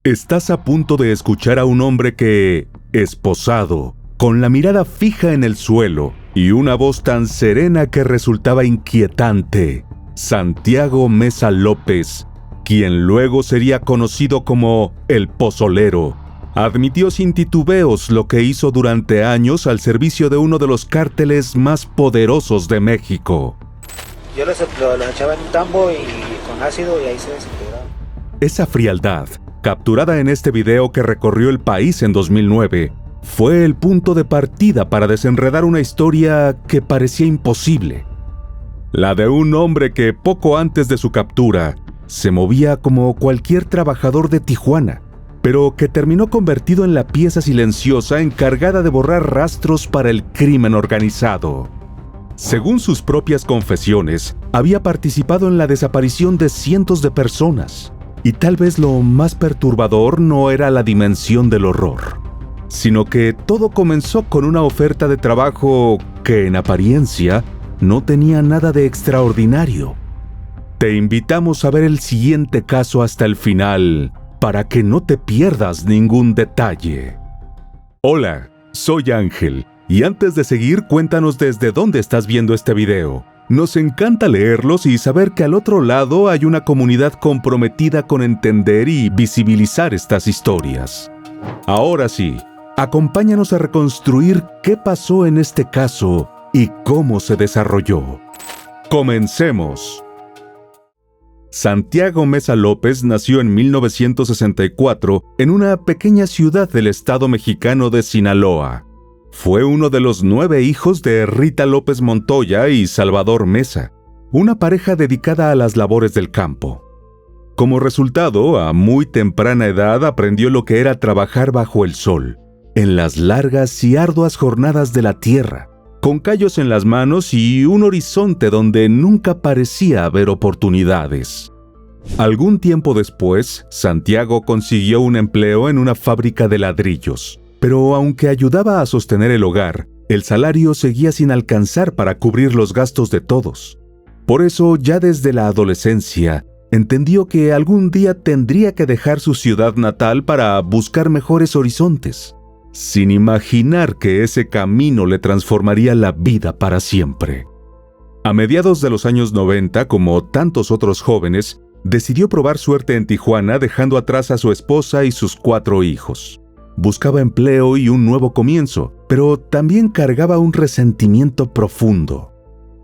Estás a punto de escuchar a un hombre que, esposado, con la mirada fija en el suelo y una voz tan serena que resultaba inquietante, Santiago Meza López, quien luego sería conocido como El Pozolero, admitió sin titubeos lo que hizo durante años al servicio de uno de los cárteles más poderosos de México. Yo lo echaba en un tambo y con ácido y ahí se desintegraba. Esa frialdad, capturada en este video que recorrió el país en 2009, fue el punto de partida para desenredar una historia que parecía imposible. La de un hombre que poco antes de su captura se movía como cualquier trabajador de Tijuana, pero que terminó convertido en la pieza silenciosa encargada de borrar rastros para el crimen organizado. Según sus propias confesiones, había participado en la desaparición de cientos de personas. Y tal vez lo más perturbador no era la dimensión del horror, sino que todo comenzó con una oferta de trabajo que en apariencia no tenía nada de extraordinario. Te invitamos a ver el siguiente caso hasta el final, para que no te pierdas ningún detalle. Hola, soy Ángel, y antes de seguir, cuéntanos desde dónde estás viendo este video. Nos encanta leerlos y saber que al otro lado hay una comunidad comprometida con entender y visibilizar estas historias. Ahora sí, acompáñanos a reconstruir qué pasó en este caso y cómo se desarrolló. ¡Comencemos! Santiago Meza López nació en 1964 en una pequeña ciudad del estado mexicano de Sinaloa. Fue uno de los 9 hijos de Rita López Montoya y Salvador Meza, una pareja dedicada a las labores del campo. Como resultado, a muy temprana edad aprendió lo que era trabajar bajo el sol, en las largas y arduas jornadas de la tierra, con callos en las manos y un horizonte donde nunca parecía haber oportunidades. Algún tiempo después, Santiago consiguió un empleo en una fábrica de ladrillos. Pero aunque ayudaba a sostener el hogar, el salario seguía sin alcanzar para cubrir los gastos de todos. Por eso, ya desde la adolescencia, entendió que algún día tendría que dejar su ciudad natal para buscar mejores horizontes, sin imaginar que ese camino le transformaría la vida para siempre. A mediados de los años 90, como tantos otros jóvenes, decidió probar suerte en Tijuana dejando atrás a su esposa y sus 4 hijos. Buscaba empleo y un nuevo comienzo, pero también cargaba un resentimiento profundo.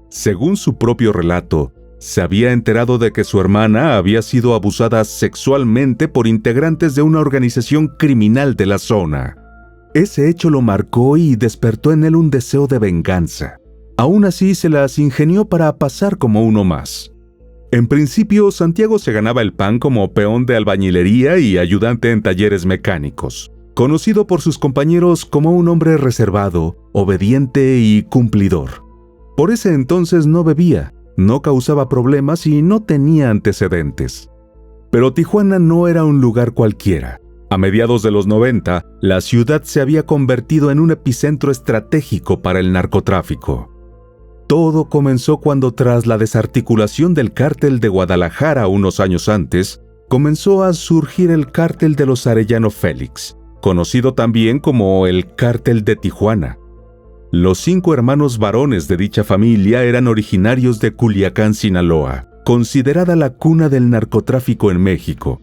Según su propio relato, se había enterado de que su hermana había sido abusada sexualmente por integrantes de una organización criminal de la zona. Ese hecho lo marcó y despertó en él un deseo de venganza. Aún así, se las ingenió para pasar como uno más. En principio, Santiago se ganaba el pan como peón de albañilería y ayudante en talleres mecánicos. Conocido por sus compañeros como un hombre reservado, obediente y cumplidor. Por ese entonces no bebía, no causaba problemas y no tenía antecedentes. Pero Tijuana no era un lugar cualquiera. A mediados de los 90, la ciudad se había convertido en un epicentro estratégico para el narcotráfico. Todo comenzó cuando, tras la desarticulación del cártel de Guadalajara unos años antes, comenzó a surgir el cártel de los Arellano Félix, conocido también como el Cártel de Tijuana. Los 5 hermanos varones de dicha familia eran originarios de Culiacán, Sinaloa, considerada la cuna del narcotráfico en México.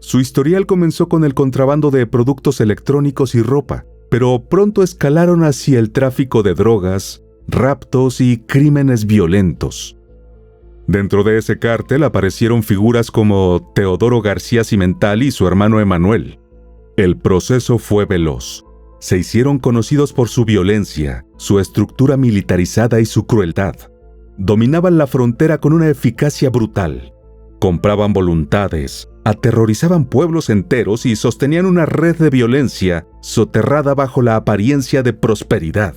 Su historial comenzó con el contrabando de productos electrónicos y ropa, pero pronto escalaron hacia el tráfico de drogas, raptos y crímenes violentos. Dentro de ese cártel aparecieron figuras como Teodoro García Cimental y su hermano Emanuel. El proceso fue veloz. Se hicieron conocidos por su violencia, su estructura militarizada y su crueldad. Dominaban la frontera con una eficacia brutal. Compraban voluntades, aterrorizaban pueblos enteros y sostenían una red de violencia soterrada bajo la apariencia de prosperidad.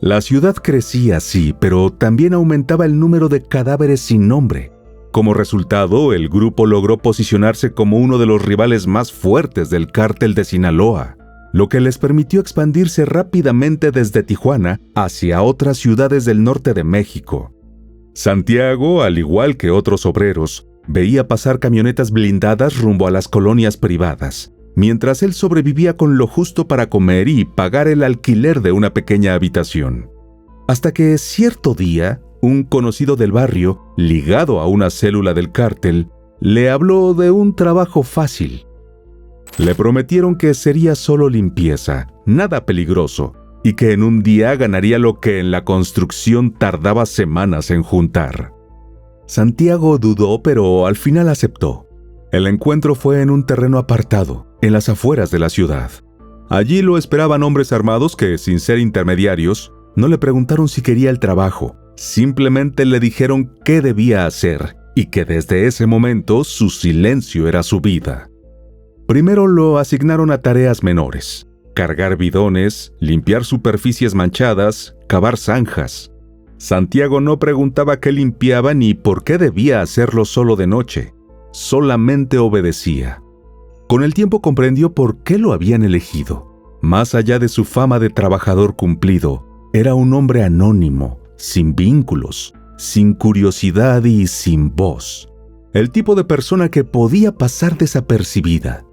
La ciudad crecía, sí, pero también aumentaba el número de cadáveres sin nombre. Como resultado, el grupo logró posicionarse como uno de los rivales más fuertes del cártel de Sinaloa, lo que les permitió expandirse rápidamente desde Tijuana hacia otras ciudades del norte de México. Santiago, al igual que otros obreros, Veía pasar camionetas blindadas rumbo a las colonias privadas, mientras él sobrevivía con lo justo para comer y pagar el alquiler de una pequeña habitación. Hasta que cierto día, un conocido del barrio, ligado a una célula del cártel, le habló de un trabajo fácil. Le prometieron que sería solo limpieza, nada peligroso, y que en un día ganaría lo que en la construcción tardaba semanas en juntar. Santiago dudó, pero al final aceptó. El encuentro fue en un terreno apartado, en las afueras de la ciudad. Allí lo esperaban hombres armados que, sin ser intermediarios, no le preguntaron si quería el trabajo, simplemente le dijeron qué debía hacer y que desde ese momento su silencio era su vida. Primero lo asignaron a tareas menores: cargar bidones, limpiar superficies manchadas, cavar zanjas. Santiago no preguntaba qué limpiaba ni por qué debía hacerlo solo de noche, solamente obedecía. Con el tiempo comprendió por qué lo habían elegido. Más allá de su fama de trabajador cumplido, era un hombre anónimo, sin vínculos, sin curiosidad y sin voz. El tipo de persona que podía pasar desapercibida.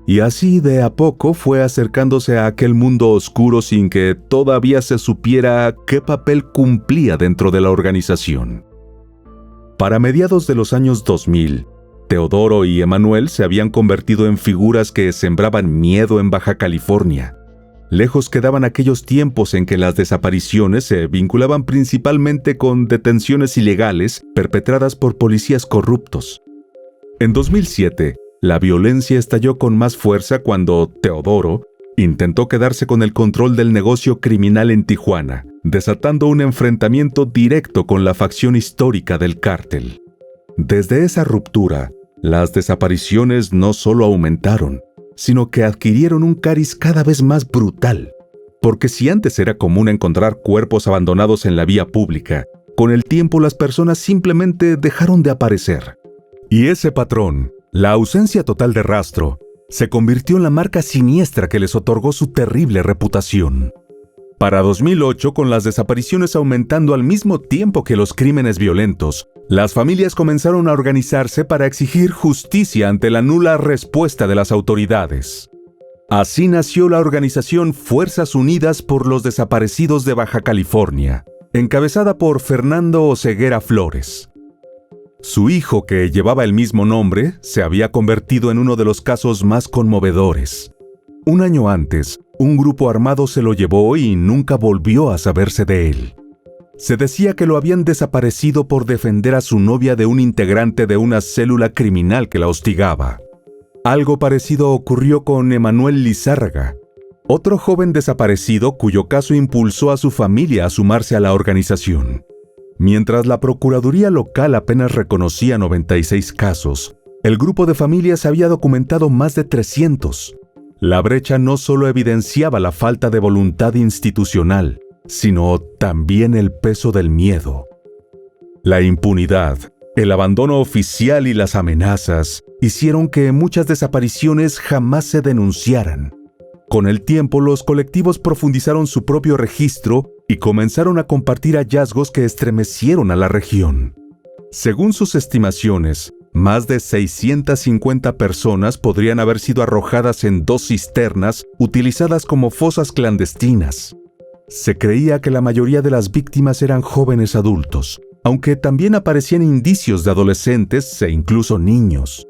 Y así de a poco fue acercándose a aquel mundo oscuro sin que todavía se supiera qué papel cumplía dentro de la organización. Para mediados de los años 2000, Teodoro y Emanuel se habían convertido en figuras que sembraban miedo en Baja California. Lejos quedaban aquellos tiempos en que las desapariciones se vinculaban principalmente con detenciones ilegales perpetradas por policías corruptos. En 2007, la violencia estalló con más fuerza cuando Teodoro intentó quedarse con el control del negocio criminal en Tijuana, desatando un enfrentamiento directo con la facción histórica del cártel. Desde esa ruptura, las desapariciones no solo aumentaron, sino que adquirieron un cariz cada vez más brutal. Porque si antes era común encontrar cuerpos abandonados en la vía pública, con el tiempo las personas simplemente dejaron de aparecer. Y ese patrón, la ausencia total de rastro, se convirtió en la marca siniestra que les otorgó su terrible reputación. Para 2008, con las desapariciones aumentando al mismo tiempo que los crímenes violentos, las familias comenzaron a organizarse para exigir justicia ante la nula respuesta de las autoridades. Así nació la organización Fuerzas Unidas por los Desaparecidos de Baja California, encabezada por Fernando Oseguera Flores. Su hijo, que llevaba el mismo nombre, se había convertido en uno de los casos más conmovedores. Un año antes, un grupo armado se lo llevó y nunca volvió a saberse de él. Se decía que lo habían desaparecido por defender a su novia de un integrante de una célula criminal que la hostigaba. Algo parecido ocurrió con Emanuel Lizárraga, otro joven desaparecido cuyo caso impulsó a su familia a sumarse a la organización. Mientras la Procuraduría local apenas reconocía 96 casos, el grupo de familias había documentado más de 300. La brecha no solo evidenciaba la falta de voluntad institucional, sino también el peso del miedo. La impunidad, el abandono oficial y las amenazas hicieron que muchas desapariciones jamás se denunciaran. Con el tiempo, los colectivos profundizaron su propio registro y comenzaron a compartir hallazgos que estremecieron a la región. Según sus estimaciones, más de 650 personas podrían haber sido arrojadas en 2 cisternas utilizadas como fosas clandestinas. Se creía que la mayoría de las víctimas eran jóvenes adultos, aunque también aparecían indicios de adolescentes e incluso niños.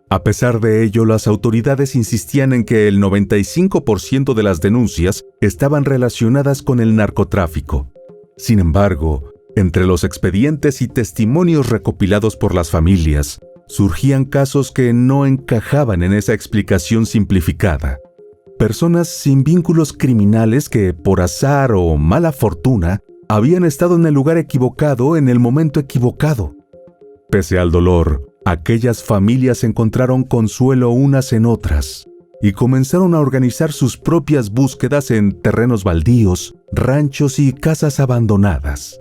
A pesar de ello, las autoridades insistían en que el 95% de las denuncias estaban relacionadas con el narcotráfico. Sin embargo, entre los expedientes y testimonios recopilados por las familias, surgían casos que no encajaban en esa explicación simplificada. Personas sin vínculos criminales que, por azar o mala fortuna, habían estado en el lugar equivocado en el momento equivocado. Pese al dolor, aquellas familias encontraron consuelo unas en otras y comenzaron a organizar sus propias búsquedas en terrenos baldíos, ranchos y casas abandonadas.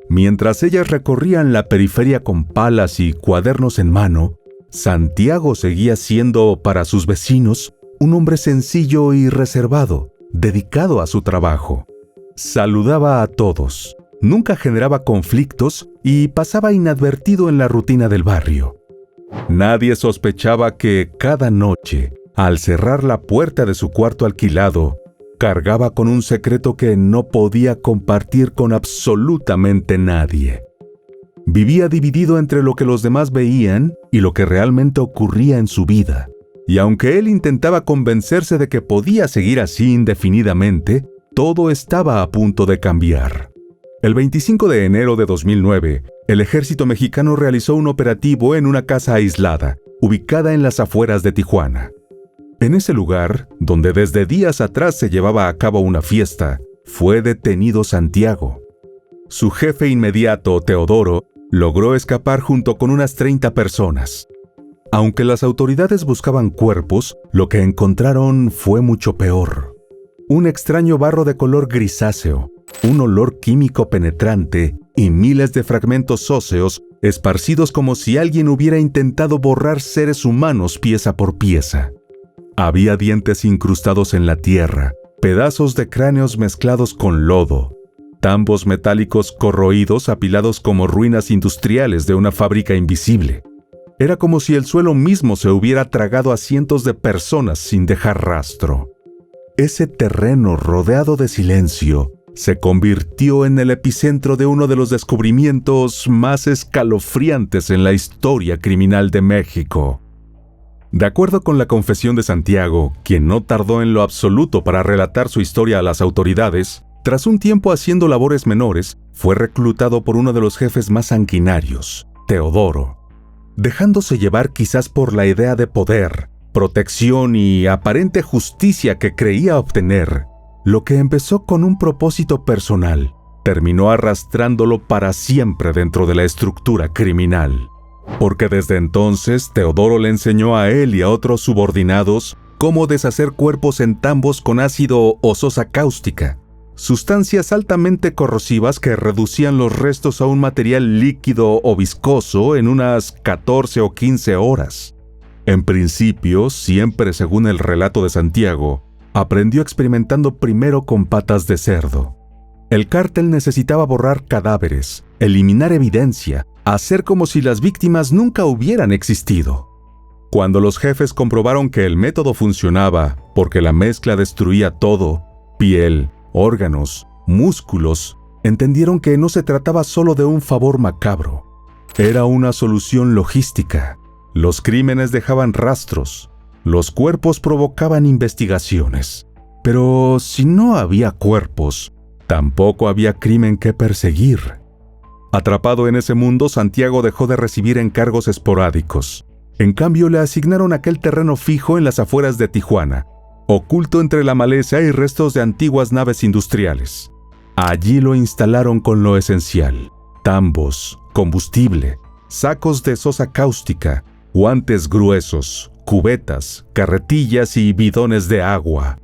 Mientras ellas recorrían la periferia con palas y cuadernos en mano, Santiago seguía siendo, para sus vecinos, un hombre sencillo y reservado, dedicado a su trabajo. Saludaba a todos, nunca generaba conflictos y pasaba inadvertido en la rutina del barrio. Nadie sospechaba que cada noche, al cerrar la puerta de su cuarto alquilado, cargaba con un secreto que no podía compartir con absolutamente nadie. Vivía dividido entre lo que los demás veían y lo que realmente ocurría en su vida. Y aunque él intentaba convencerse de que podía seguir así indefinidamente, todo estaba a punto de cambiar. El 25 de enero de 2009, el ejército mexicano realizó un operativo en una casa aislada, ubicada en las afueras de Tijuana. En ese lugar, donde desde días atrás se llevaba a cabo una fiesta, fue detenido Santiago. Su jefe inmediato, Teodoro, logró escapar junto con unas 30 personas. Aunque las autoridades buscaban cuerpos, lo que encontraron fue mucho peor. Un extraño barro de color grisáceo, un olor químico penetrante y miles de fragmentos óseos esparcidos como si alguien hubiera intentado borrar seres humanos pieza por pieza. Había dientes incrustados en la tierra, pedazos de cráneos mezclados con lodo, tambos metálicos corroídos apilados como ruinas industriales de una fábrica invisible. Era como si el suelo mismo se hubiera tragado a cientos de personas sin dejar rastro. Ese terreno rodeado de silencio se convirtió en el epicentro de uno de los descubrimientos más escalofriantes en la historia criminal de México. De acuerdo con la confesión de Santiago, quien no tardó en lo absoluto para relatar su historia a las autoridades, tras un tiempo haciendo labores menores, fue reclutado por uno de los jefes más sanguinarios, Teodoro. Dejándose llevar quizás por la idea de poder, protección y aparente justicia que creía obtener, lo que empezó con un propósito personal, terminó arrastrándolo para siempre dentro de la estructura criminal. Porque desde entonces Teodoro le enseñó a él y a otros subordinados cómo deshacer cuerpos en tambos con ácido o sosa cáustica, sustancias altamente corrosivas que reducían los restos a un material líquido o viscoso en unas 14 o 15 horas. En principio, siempre según el relato de Santiago, aprendió experimentando primero con patas de cerdo. El cártel necesitaba borrar cadáveres, eliminar evidencia, hacer como si las víctimas nunca hubieran existido. Cuando los jefes comprobaron que el método funcionaba, porque la mezcla destruía todo, piel, órganos, músculos, entendieron que no se trataba solo de un favor macabro. Era una solución logística. Los crímenes dejaban rastros. Los cuerpos provocaban investigaciones. Pero si no había cuerpos, tampoco había crimen que perseguir. Atrapado en ese mundo, Santiago dejó de recibir encargos esporádicos. En cambio, le asignaron aquel terreno fijo en las afueras de Tijuana, oculto entre la maleza y restos de antiguas naves industriales. Allí lo instalaron con lo esencial: tambos, combustible, sacos de sosa cáustica, guantes gruesos, cubetas, carretillas y bidones de agua.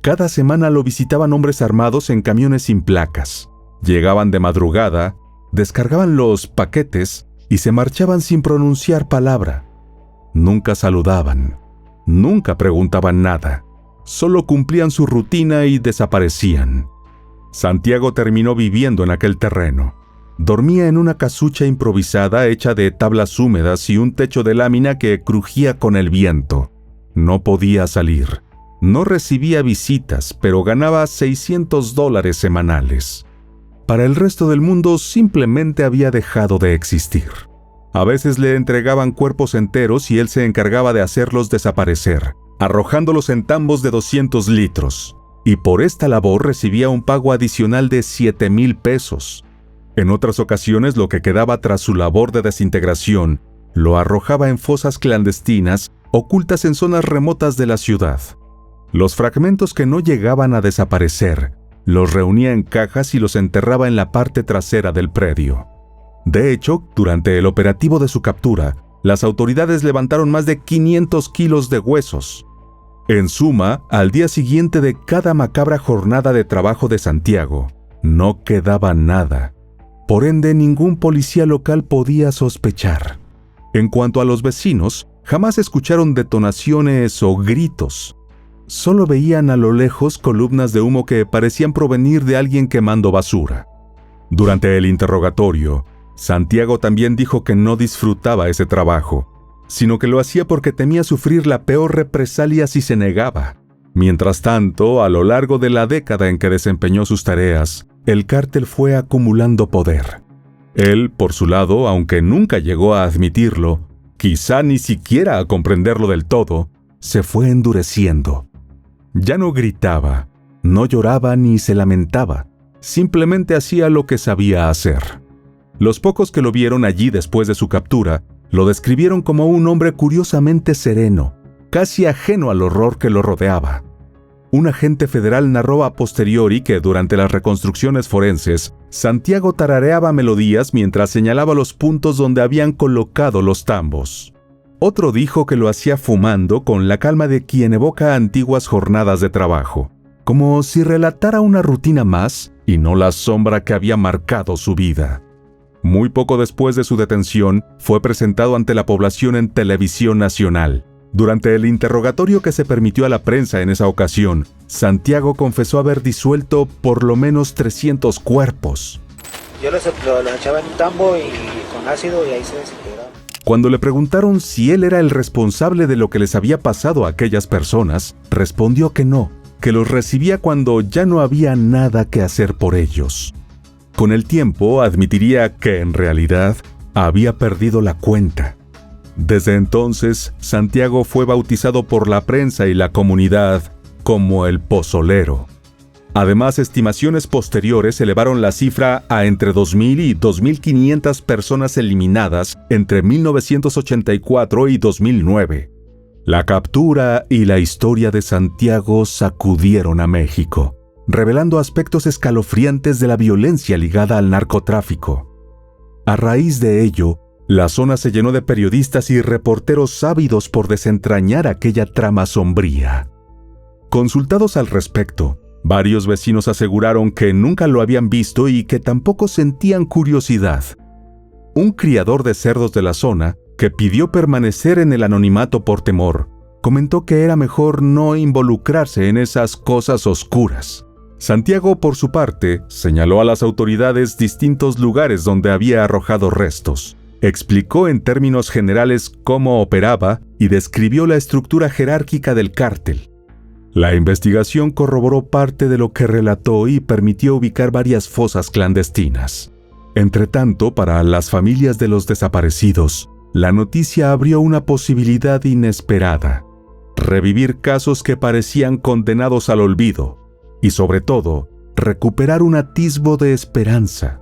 Cada semana lo visitaban hombres armados en camiones sin placas. Llegaban de madrugada, descargaban los paquetes y se marchaban sin pronunciar palabra. Nunca saludaban, nunca preguntaban nada, solo cumplían su rutina y desaparecían. Santiago terminó viviendo en aquel terreno. Dormía en una casucha improvisada hecha de tablas húmedas y un techo de lámina que crujía con el viento. No podía salir. No recibía visitas, pero ganaba $600 semanales. Para el resto del mundo simplemente había dejado de existir. A veces le entregaban cuerpos enteros y él se encargaba de hacerlos desaparecer, arrojándolos en tambos de 200 litros. Y por esta labor recibía un pago adicional de 7,000 pesos. En otras ocasiones, lo que quedaba tras su labor de desintegración lo arrojaba en fosas clandestinas ocultas en zonas remotas de la ciudad. Los fragmentos que no llegaban a desaparecer los reunía en cajas y los enterraba en la parte trasera del predio. De hecho, durante el operativo de su captura, las autoridades levantaron más de 500 kilos de huesos. En suma, al día siguiente de cada macabra jornada de trabajo de Santiago, no quedaba nada. Por ende, ningún policía local podía sospechar. En cuanto a los vecinos, jamás escucharon detonaciones o gritos. Solo veían a lo lejos columnas de humo que parecían provenir de alguien quemando basura. Durante el interrogatorio, Santiago también dijo que no disfrutaba ese trabajo, sino que lo hacía porque temía sufrir la peor represalia si se negaba. Mientras tanto, a lo largo de la década en que desempeñó sus tareas, el cártel fue acumulando poder. Él, por su lado, aunque nunca llegó a admitirlo, quizá ni siquiera a comprenderlo del todo, se fue endureciendo. Ya no gritaba, no lloraba ni se lamentaba, simplemente hacía lo que sabía hacer. Los pocos que lo vieron allí después de su captura, lo describieron como un hombre curiosamente sereno, casi ajeno al horror que lo rodeaba. Un agente federal narró a posteriori que durante las reconstrucciones forenses, Santiago tarareaba melodías mientras señalaba los puntos donde habían colocado los tambos. Otro dijo que lo hacía fumando con la calma de quien evoca antiguas jornadas de trabajo, como si relatara una rutina más y no la sombra que había marcado su vida. Muy poco después de su detención, fue presentado ante la población en televisión nacional. Durante el interrogatorio que se permitió a la prensa en esa ocasión, Santiago confesó haber disuelto por lo menos 300 cuerpos. Yo lo echaba en un tambo y con ácido y ahí se desintegraba. Cuando le preguntaron si él era el responsable de lo que les había pasado a aquellas personas, respondió que no, que los recibía cuando ya no había nada que hacer por ellos. Con el tiempo admitiría que en realidad había perdido la cuenta. Desde entonces, Santiago fue bautizado por la prensa y la comunidad como el Pozolero. Además, estimaciones posteriores elevaron la cifra a entre 2.000 y 2.500 personas eliminadas entre 1984 y 2009. La captura y la historia de Santiago sacudieron a México, revelando aspectos escalofriantes de la violencia ligada al narcotráfico. A raíz de ello, la zona se llenó de periodistas y reporteros ávidos por desentrañar aquella trama sombría. Consultados al respecto, varios vecinos aseguraron que nunca lo habían visto y que tampoco sentían curiosidad. Un criador de cerdos de la zona, que pidió permanecer en el anonimato por temor, comentó que era mejor no involucrarse en esas cosas oscuras. Santiago, por su parte, señaló a las autoridades distintos lugares donde había arrojado restos. Explicó en términos generales cómo operaba y describió la estructura jerárquica del cártel. La investigación corroboró parte de lo que relató y permitió ubicar varias fosas clandestinas. Entretanto, para las familias de los desaparecidos, la noticia abrió una posibilidad inesperada: revivir casos que parecían condenados al olvido y, sobre todo, recuperar un atisbo de esperanza.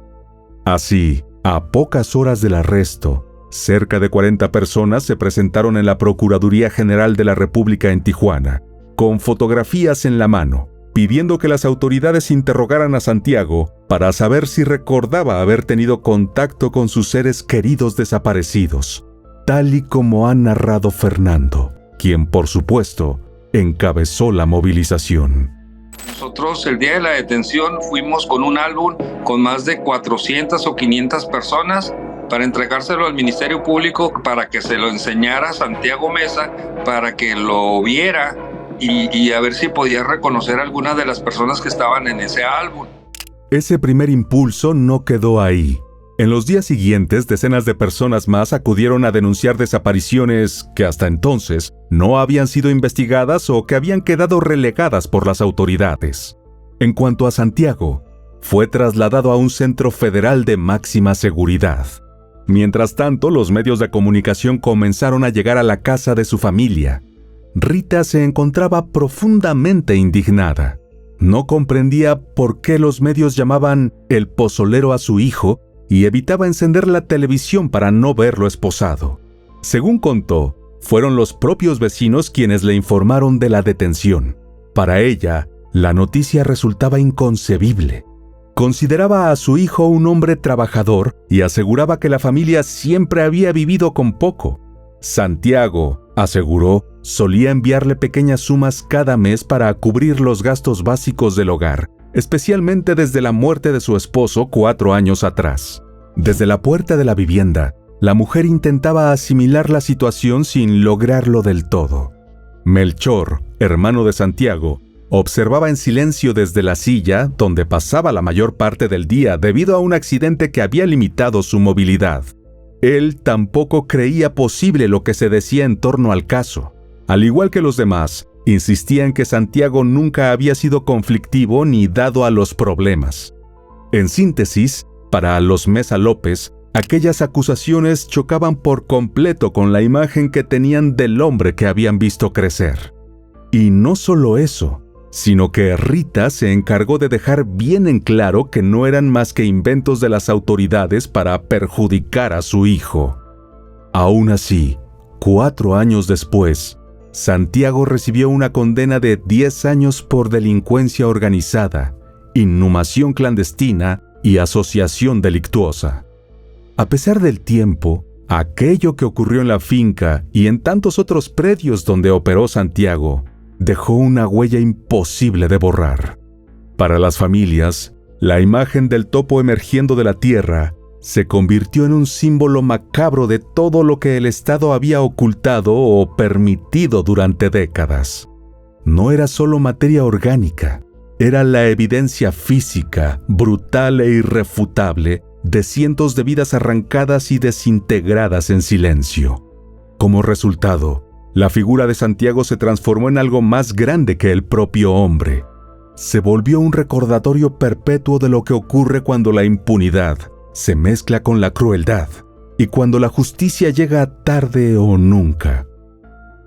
Así, a pocas horas del arresto, cerca de 40 personas se presentaron en la Procuraduría General de la República en Tijuana, con fotografías en la mano, pidiendo que las autoridades interrogaran a Santiago para saber si recordaba haber tenido contacto con sus seres queridos desaparecidos, tal y como ha narrado Fernando, quien, por supuesto, encabezó la movilización. Nosotros el día de la detención fuimos con un álbum con más de 400 o 500 personas para entregárselo al Ministerio Público para que se lo enseñara a Santiago Mesa, para que lo viera y a ver si podía reconocer a algunas de las personas que estaban en ese álbum. Ese primer impulso no quedó ahí. En los días siguientes, decenas de personas más acudieron a denunciar desapariciones que hasta entonces no habían sido investigadas o que habían quedado relegadas por las autoridades. En cuanto a Santiago, fue trasladado a un centro federal de máxima seguridad. Mientras tanto, los medios de comunicación comenzaron a llegar a la casa de su familia. Rita se encontraba profundamente indignada. No comprendía por qué los medios llamaban el pozolero a su hijo y evitaba encender la televisión para no verlo esposado. Según contó, fueron los propios vecinos quienes le informaron de la detención. Para ella, la noticia resultaba inconcebible. Consideraba a su hijo un hombre trabajador y aseguraba que la familia siempre había vivido con poco. Santiago, aseguró, solía enviarle pequeñas sumas cada mes para cubrir los gastos básicos del hogar, especialmente desde la muerte de su esposo 4 años atrás. Desde la puerta de la vivienda, la mujer intentaba asimilar la situación sin lograrlo del todo. Melchor, hermano de Santiago, observaba en silencio desde la silla donde pasaba la mayor parte del día debido a un accidente que había limitado su movilidad. Él tampoco creía posible lo que se decía en torno al caso. Al igual que los demás, insistía en que Santiago nunca había sido conflictivo ni dado a los problemas. En síntesis, para los Mesa López, aquellas acusaciones chocaban por completo con la imagen que tenían del hombre que habían visto crecer. Y no solo eso, sino que Rita se encargó de dejar bien en claro que no eran más que inventos de las autoridades para perjudicar a su hijo. Aún así, 4 años después, Santiago recibió una condena de 10 años por delincuencia organizada, inhumación clandestina y asociación delictuosa. A pesar del tiempo, aquello que ocurrió en la finca y en tantos otros predios donde operó Santiago dejó una huella imposible de borrar. Para las familias, la imagen del topo emergiendo de la tierra se convirtió en un símbolo macabro de todo lo que el Estado había ocultado o permitido durante décadas. No era solo materia orgánica, era la evidencia física, brutal e irrefutable, de cientos de vidas arrancadas y desintegradas en silencio. Como resultado, la figura de Santiago se transformó en algo más grande que el propio hombre. Se volvió un recordatorio perpetuo de lo que ocurre cuando la impunidad se mezcla con la crueldad y cuando la justicia llega tarde o nunca.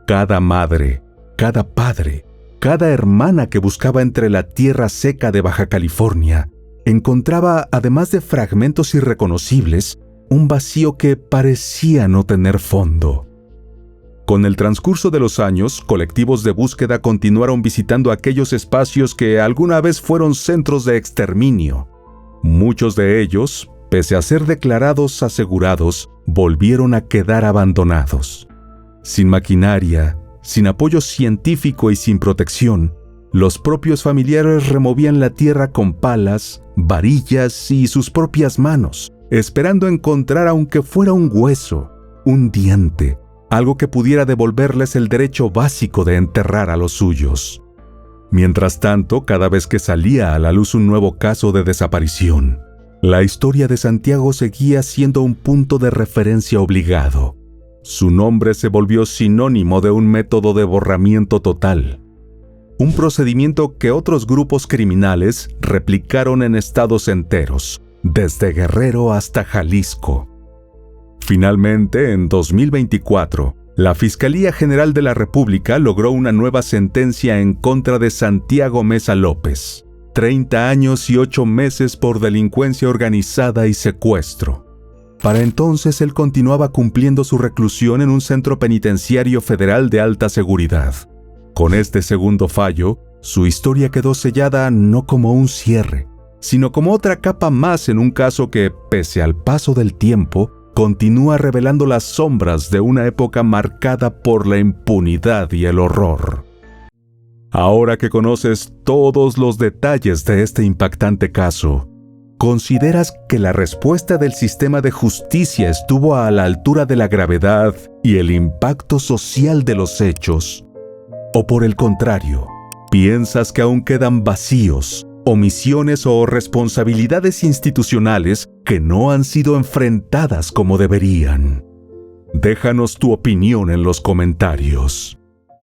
Cada madre, cada padre, cada hermana que buscaba entre la tierra seca de Baja California encontraba, además de fragmentos irreconocibles, un vacío que parecía no tener fondo. Con el transcurso de los años, colectivos de búsqueda continuaron visitando aquellos espacios que alguna vez fueron centros de exterminio. Muchos de ellos, pese a ser declarados asegurados, volvieron a quedar abandonados. Sin maquinaria, sin apoyo científico y sin protección, los propios familiares removían la tierra con palas, varillas y sus propias manos, esperando encontrar aunque fuera un hueso, un diente, algo que pudiera devolverles el derecho básico de enterrar a los suyos. Mientras tanto, cada vez que salía a la luz un nuevo caso de desaparición, la historia de Santiago seguía siendo un punto de referencia obligado. Su nombre se volvió sinónimo de un método de borramiento total, un procedimiento que otros grupos criminales replicaron en estados enteros, desde Guerrero hasta Jalisco. Finalmente, en 2024, la Fiscalía General de la República logró una nueva sentencia en contra de Santiago Mesa López, 30 años y 8 meses por delincuencia organizada y secuestro. Para entonces él continuaba cumpliendo su reclusión en un centro penitenciario federal de alta seguridad. Con este segundo fallo, su historia quedó sellada no como un cierre, sino como otra capa más en un caso que, pese al paso del tiempo, continúa revelando las sombras de una época marcada por la impunidad y el horror. Ahora que conoces todos los detalles de este impactante caso, ¿consideras que la respuesta del sistema de justicia estuvo a la altura de la gravedad y el impacto social de los hechos? ¿O por el contrario, piensas que aún quedan vacíos, omisiones o responsabilidades institucionales que no han sido enfrentadas como deberían? Déjanos tu opinión en los comentarios.